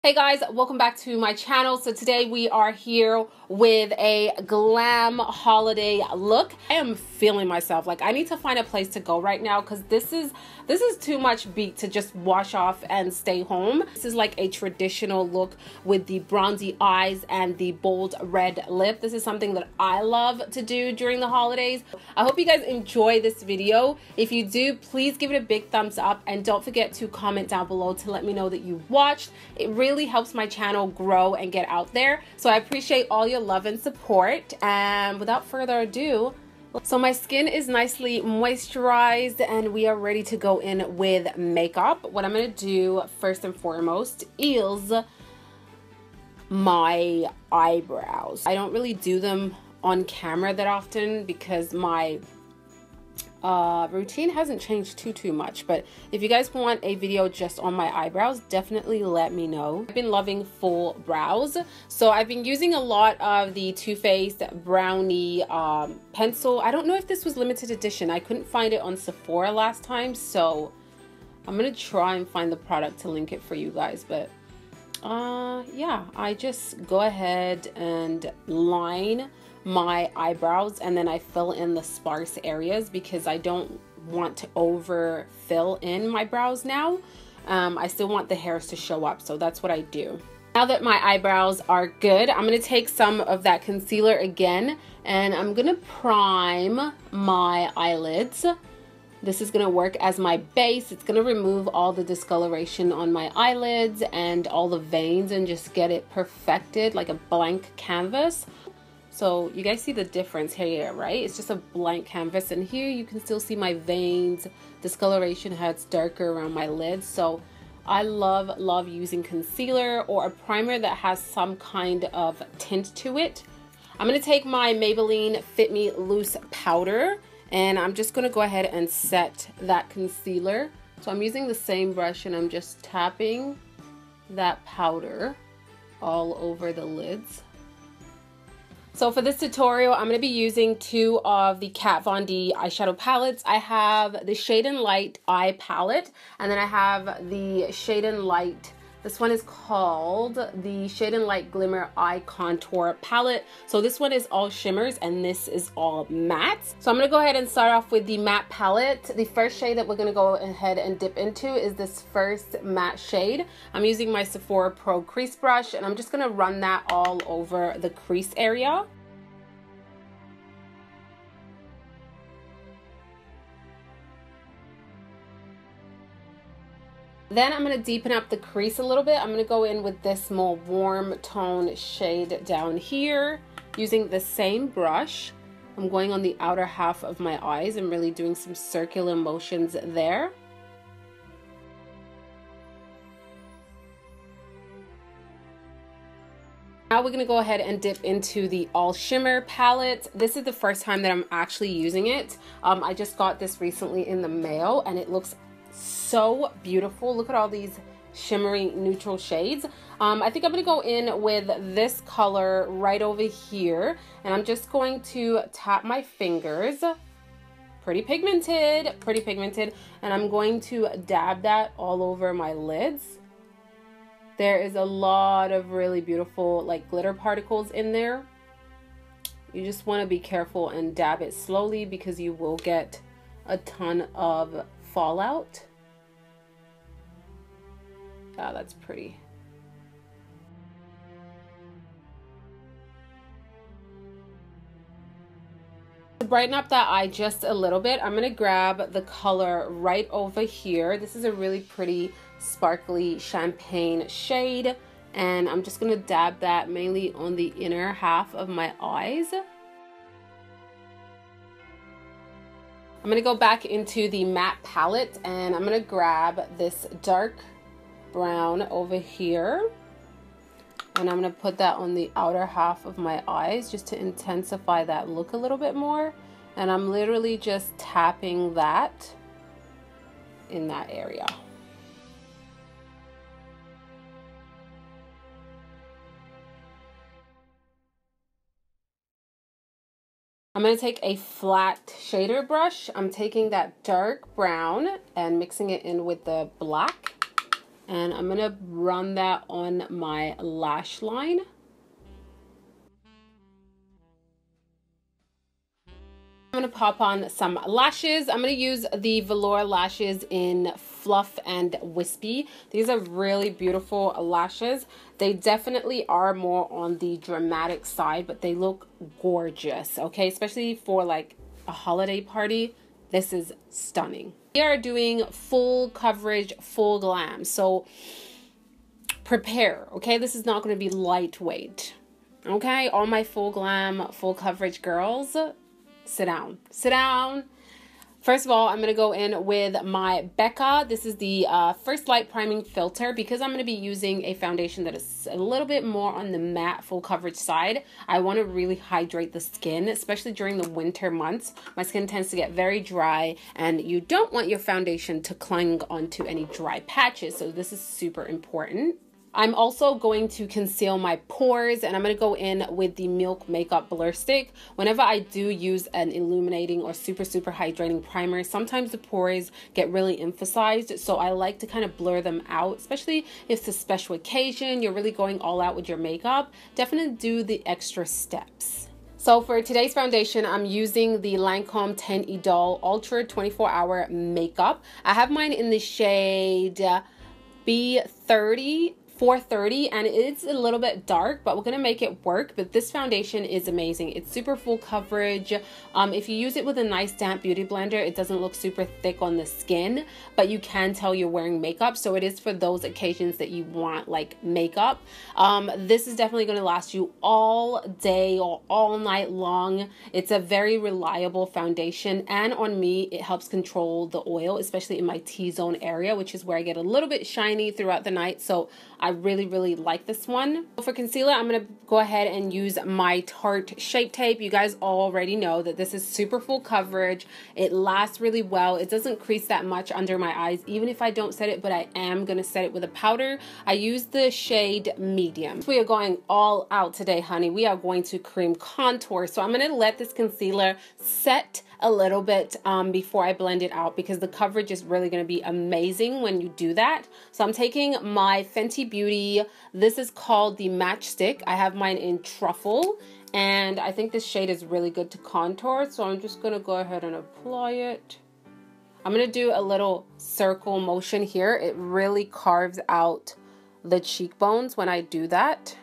Hey guys, welcome back to my channel. So today we are here with a glam holiday look. I am feeling myself. Like I need to find a place to go right now because this is too much beat to just wash off and stay home. This is like a traditional look with the bronzy eyes and the bold red lip. This is something that I love to do during the holidays. I hope you guys enjoy this video. If you do, please give it a big thumbs up and don't forget to comment down below to let me know that you watched. It really helps my channel grow and get out there, so I appreciate all your love and support. And without further ado, so my skin is nicely moisturized and we are ready to go in with makeup. What I'm going to do first and foremost is my eyebrows. I don't really do them on camera that often because my routine hasn't changed too much, but if you guys want a video just on my eyebrows, definitely let me know. I've been loving full brows, so I've been using a lot of the Too Faced Brownie pencil. I don't know if this was limited edition. I couldn't find it on Sephora last time, so I'm gonna try and find the product to link it for you guys. But yeah, I just go ahead and line my eyebrows and then I fill in the sparse areas because I don't want to over fill in my brows now. I still want the hairs to show up, so that's what I do. Now that my eyebrows are good, I'm going to take some of that concealer again and I'm going to prime my eyelids. This is going to work as my base. It's going to remove all the discoloration on my eyelids and all the veins and just get it perfected like a blank canvas. So you guys see the difference here, right? It's just a blank canvas, and here you can still see my veins, discoloration has darker around my lids. So I love using concealer or a primer that has some kind of tint to it. I'm going to take my Maybelline Fit Me Loose powder and I'm just going to go ahead and set that concealer. So I'm using the same brush and I'm just tapping that powder all over the lids. So for this tutorial, I'm going to be using two of the Kat Von D eyeshadow palettes. I have the Shade and Light Eye palette, and then I have the Shade and Light, this one is called the Shade and Light Glimmer Eye Contour palette. So this one is all shimmers and this is all mattes. So I'm going to go ahead and start off with the matte palette. The first shade that we're going to go ahead and dip into is this first matte shade. I'm using my Sephora Pro crease brush and I'm just going to run that all over the crease area. Then I'm going to deepen up the crease a little bit. I'm going to go in with this more warm tone shade down here using the same brush. I'm going on the outer half of my eyes and really doing some circular motions there. Now we're going to go ahead and dip into the All Shimmer palette. This is the first time that I'm actually using it. I just got this recently in the mail and it looks so beautiful. Look at all these shimmery neutral shades. I think I'm going to go in with this color right over here and I'm just going to tap my fingers. Pretty pigmented, and I'm going to dab that all over my lids. There is a lot of really beautiful like glitter particles in there. You just want to be careful and dab it slowly because you will get a ton of fallout. Oh, that's pretty. To brighten up that eye just a little bit, I'm going to grab the color right over here. This is a really pretty sparkly champagne shade and I'm just going to dab that mainly on the inner half of my eyes. I'm going to go back into the matte palette and I'm going to grab this dark brown over here and I'm going to put that on the outer half of my eyes just to intensify that look a little bit more, and I'm literally just tapping that in that area. I'm going to take a flat shader brush. I'm taking that dark brown and mixing it in with the black. And I'm gonna run that on my lash line. I'm gonna pop on some lashes. I'm gonna use the velour lashes in Fluff and Wispy. These are really beautiful lashes. They definitely are more on the dramatic side, but they look gorgeous, okay? Especially for like a holiday party. This is stunning. We are doing full coverage, full glam. So prepare, okay? This is not gonna be lightweight, okay? All my full glam, full coverage girls, sit down, sit down. First of all, I'm going to go in with my Becca. This is the First Light Priming Filter. Because I'm going to be using a foundation that is a little bit more on the matte full coverage side, I want to really hydrate the skin, especially during the winter months. My skin tends to get very dry, and you don't want your foundation to cling onto any dry patches, so this is super important. I'm also going to conceal my pores, and I'm going to go in with the Milk Makeup Blur Stick. Whenever I do use an illuminating or super hydrating primer, sometimes the pores get really emphasized, so I like to kind of blur them out, especially if it's a special occasion, you're really going all out with your makeup. Definitely do the extra steps. So for today's foundation, I'm using the Lancome 10 Idole Ultra 24-Hour Makeup. I have mine in the shade B30. 430, and it's a little bit dark, but we're gonna make it work. But this foundation is amazing. It's super full coverage. If you use it with a nice damp beauty blender, it doesn't look super thick on the skin, but you can tell you're wearing makeup. So it is for those occasions that you want like makeup. This is definitely gonna last you all day or all night long. It's a very reliable foundation, and on me it helps control the oil, especially in my T-zone area, which is where I get a little bit shiny throughout the night. So I really like this one. For concealer, I'm going to go ahead and use my Tarte Shape Tape. You guys already know that this is super full coverage. It lasts really well. It doesn't crease that much under my eyes, even if I don't set it, but I am going to set it with a powder. I use the shade Medium. We are going all out today, honey. We are going to cream contour. So I'm going to let this concealer set a little bit before I blend it out, because the coverage is really going to be amazing when you do that. So I'm taking my Fenty Beauty, this is called the Matchstick. I have mine in Truffle, and I think this shade is really good to contour, so I'm just going to go ahead and apply it. I'm going to do a little circle motion here. It really carves out the cheekbones when I do that.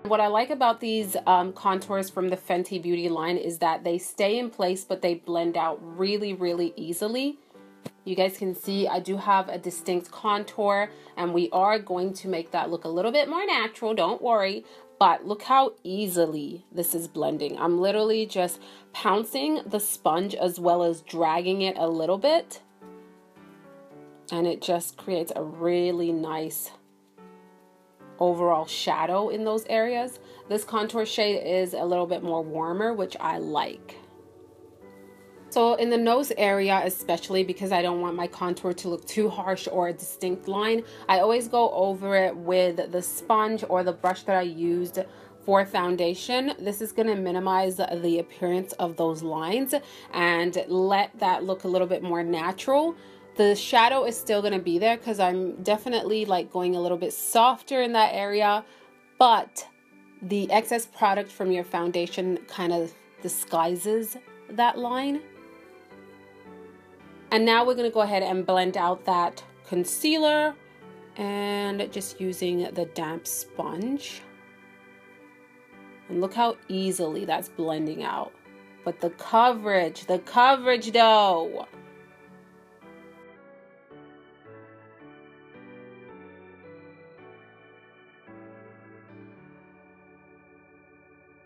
What I like about these contours from the Fenty Beauty line is that they stay in place, but they blend out really easily. You guys can see I do have a distinct contour, and we are going to make that look a little bit more natural, don't worry. But look how easily this is blending. I'm literally just pouncing the sponge as well as dragging it a little bit, and it just creates a really nice overall shadow in those areas. This contour shade is a little bit more warmer, which I like. So in the nose area, especially because I don't want my contour to look too harsh or a distinct line, I always go over it with the sponge or the brush that I used for foundation. This is going to minimize the appearance of those lines and let that look a little bit more natural. The shadow is still going to be there because I'm definitely like going a little bit softer in that area, but the excess product from your foundation kind of disguises that line. And now we're going to go ahead and blend out that concealer, and just using the damp sponge. And look how easily that's blending out. But the coverage though.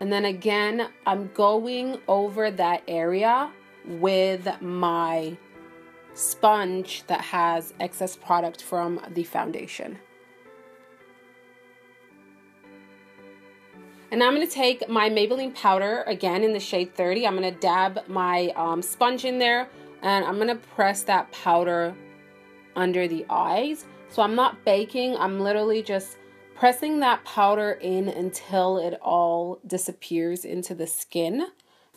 And then again, I'm going over that area with my sponge that has excess product from the foundation. And now I'm going to take my Maybelline powder, again in the shade 30. I'm going to dab my sponge in there, and I'm going to press that powder under the eyes. So I'm not baking, I'm literally just pressing that powder in until it all disappears into the skin.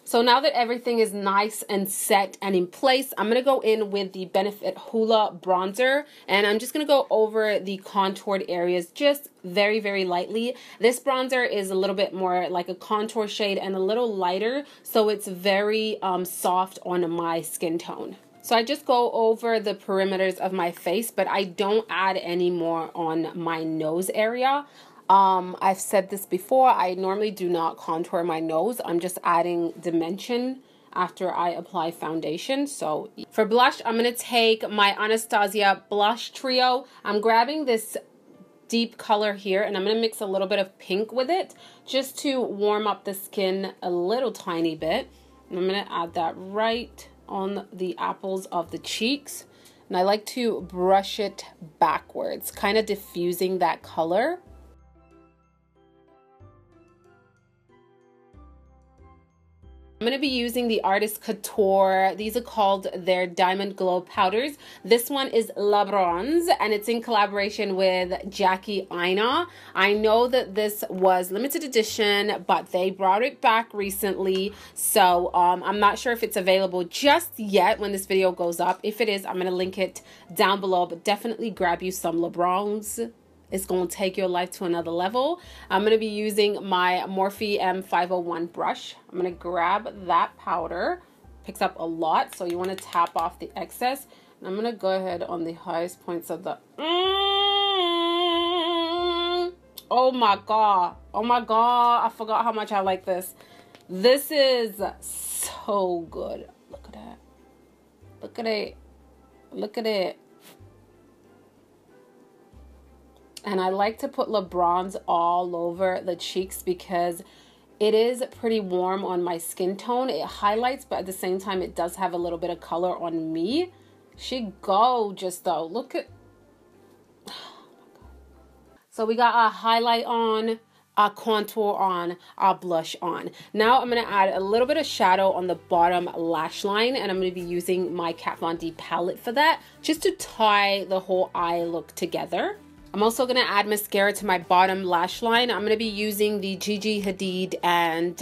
So now that everything is nice and set and in place, I'm going to go in with the Benefit Hoola bronzer, and I'm just going to go over the contoured areas just very, very lightly. This bronzer is a little bit more like a contour shade and a little lighter, so it's very soft on my skin tone. So I just go over the perimeters of my face, but I don't add any more on my nose area. I've said this before, I normally do not contour my nose. I'm just adding dimension after I apply foundation. So for blush, I'm going to take my Anastasia blush trio. I'm grabbing this deep color here and I'm going to mix a little bit of pink with it just to warm up the skin a little tiny bit. And I'm going to add that right on the apples of the cheeks. And I like to brush it backwards, kind of diffusing that color. I'm going to be using the Artist Couture. These are called their Diamond Glow powders. This one is LaBronze and it's in collaboration with Jackie Aina. I know that this was limited edition, but they brought it back recently. So I'm not sure if it's available just yet when this video goes up. If it is, I'm going to link it down below, but definitely grab you some LaBronze. It's going to take your life to another level. I'm going to be using my Morphe M501 brush. I'm going to grab that powder. Picks up a lot, so you want to tap off the excess. And I'm going to go ahead on the highest points of the... Oh my God. Oh my God. I forgot how much I like this. This is so good. Look at that. Look at it. Look at it. And I like to put LaBronze all over the cheeks because it is pretty warm on my skin tone. It highlights, but at the same time, it does have a little bit of color on me. She gorgeous though. Look at... Oh my God. So we got our highlight on, our contour on, our blush on. Now I'm going to add a little bit of shadow on the bottom lash line, and I'm going to be using my Kat Von D palette for that, just to tie the whole eye look together. I'm also going to add mascara to my bottom lash line. I'm going to be using the Gigi Hadid and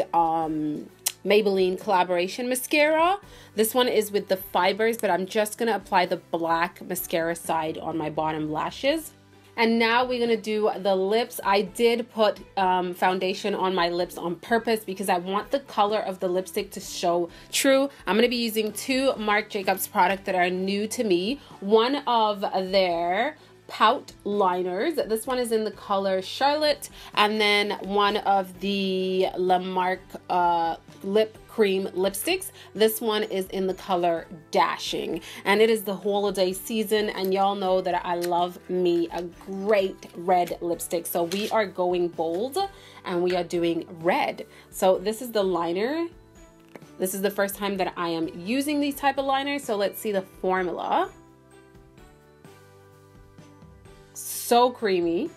Maybelline collaboration mascara. This one is with the fibers, but I'm just going to apply the black mascara side on my bottom lashes. And now we're going to do the lips. I did put foundation on my lips on purpose because I want the color of the lipstick to show true. I'm going to be using two Marc Jacobs products that are new to me. One of their Pout liners. This one is in the color Charlotte, and then one of the La Marque lip cream lipsticks. This one is in the color Dashing, and it is the holiday season, and y'all know that I love me a great red lipstick. So we are going bold and we are doing red. So this is the liner. This is the first time that I am using these type of liners, so let's see the formula. So creamy.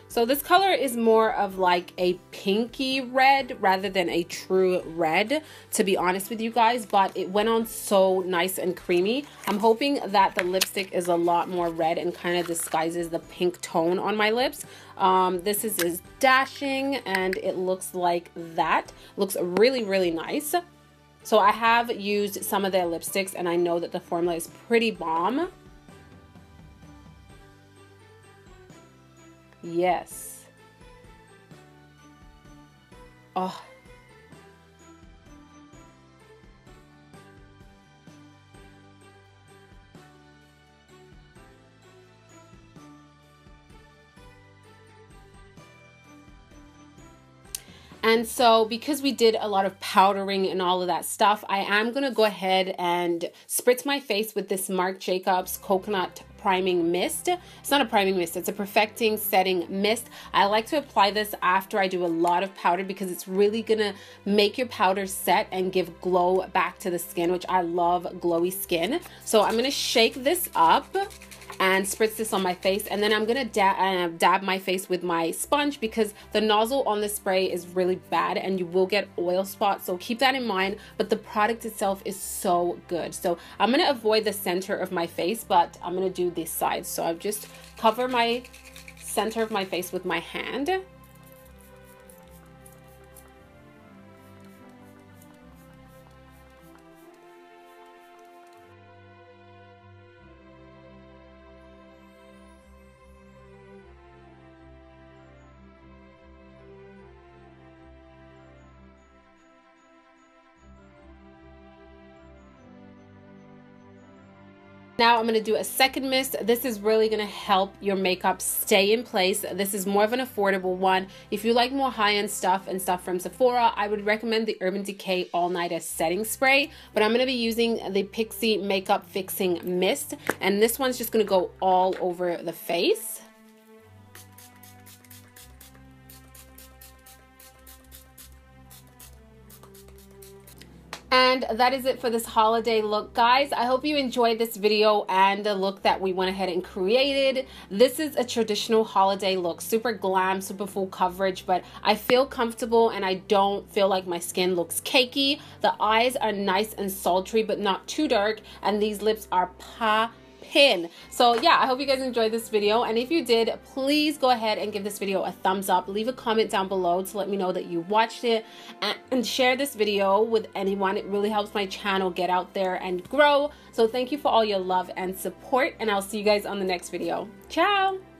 So this color is more of like a pinky red rather than a true red, to be honest with you guys, but it went on so nice and creamy. I'm hoping that the lipstick is a lot more red and kind of disguises the pink tone on my lips. This is Dashing, and it looks like that. Looks really, really nice. So I have used some of their lipsticks and I know that the formula is pretty bomb. Yes. Oh. And so because we did a lot of powdering and all of that stuff, I am going to go ahead and spritz my face with this Marc Jacobs Coconut Priming Mist. It's not a priming mist, it's a perfecting setting mist. I like to apply this after I do a lot of powder because it's really going to make your powder set and give glow back to the skin, which I love glowy skin. So I'm going to shake this up and spritz this on my face, and then I'm gonna dab my face with my sponge because the nozzle on the spray is really bad and you will get oil spots, so keep that in mind. But the product itself is so good. So I'm gonna avoid the center of my face, but I'm gonna do this side. So I've just cover my center of my face with my hand. Now I'm going to do a second mist. This is really going to help your makeup stay in place. This is more of an affordable one. If you like more high-end stuff and stuff from Sephora, I would recommend the Urban Decay All Nighter Setting Spray. But I'm going to be using the Pixi Makeup Fixing Mist. And this one's just going to go all over the face. And that is it for this holiday look, guys. I hope you enjoyed this video and the look that we went ahead and created. This is a traditional holiday look, super glam, super full coverage, but I feel comfortable and I don't feel like my skin looks cakey. The eyes are nice and sultry, but not too dark, and these lips are pin. So yeah, I hope you guys enjoyed this video, and if you did, please go ahead and give this video a thumbs up. Leave a comment down below to let me know that you watched it, and share this video with anyone. It really helps my channel get out there and grow. So thank you for all your love and support, and I'll see you guys on the next video. Ciao.